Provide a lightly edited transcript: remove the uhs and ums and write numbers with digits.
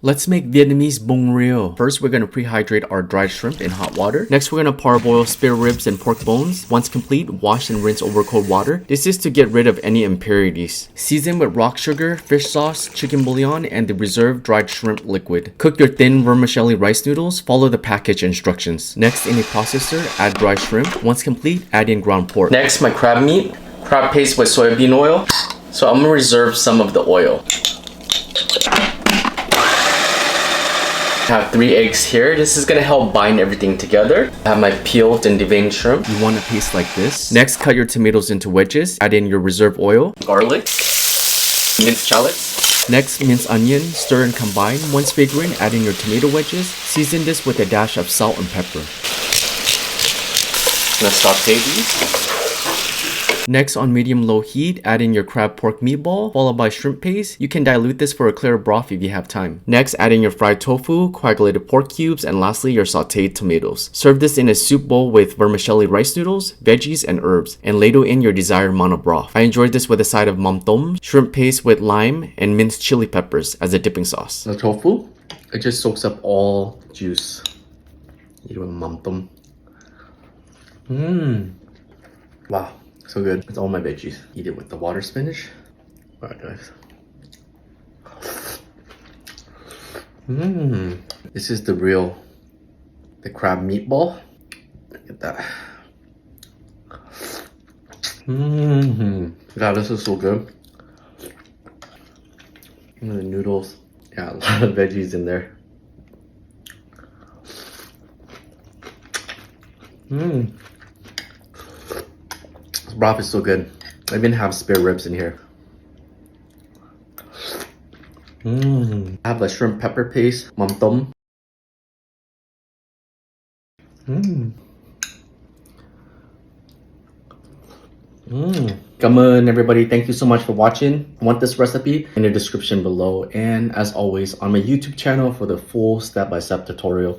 Let's make Vietnamese bông riêu. First, we're going to prehydrate our dried shrimp in hot water. Next, we're going to parboil spare ribs and pork bones. Once complete, wash and rinse over cold water. This is to get rid of any impurities. Season with rock sugar, fish sauce, chicken bouillon, and the reserved dried shrimp liquid. Cook your thin vermicelli rice noodles. Follow the package instructions. Next, in a processor, add dried shrimp. Once complete, add in ground pork. Next, my crab meat. Crab paste with soybean oil. So I'm going to reserve some of the oil. I have 3 eggs here. This is gonna help bind everything together. I have my peeled and deveined shrimp. You want a paste like this. Next, cut your tomatoes into wedges. Add in your reserve oil, garlic, minced shallots. Next, mince onion, stir and combine. Once fragrant, add in your tomato wedges. Season this with a dash of salt and pepper. Let's saute these. Next, on medium-low heat, add in your crab pork meatball, followed by shrimp paste. You can dilute this for a clear broth if you have time. Next, add in your fried tofu, coagulated pork cubes, and lastly, your sauteed tomatoes. Serve this in a soup bowl with vermicelli rice noodles, veggies, and herbs, and ladle in your desired amount of broth. I enjoyed this with a side of mam tom, shrimp paste with lime, and minced chili peppers as a dipping sauce. The tofu, it just soaks up all juice. Eat it with mam tom. Wow. So good. It's all my veggies. Eat it with the water spinach. Alright guys. This is the real, the crab meatball. Look at that. God, this is so good. And the noodles. Yeah, a lot of veggies in there. This broth is so good. I even have spare ribs in here. I have a shrimp pepper paste, mam tom. Cảm ơn everybody. Thank you so much for watching. I want this recipe in the description below, and as always on my YouTube channel for the full step-by-step tutorial.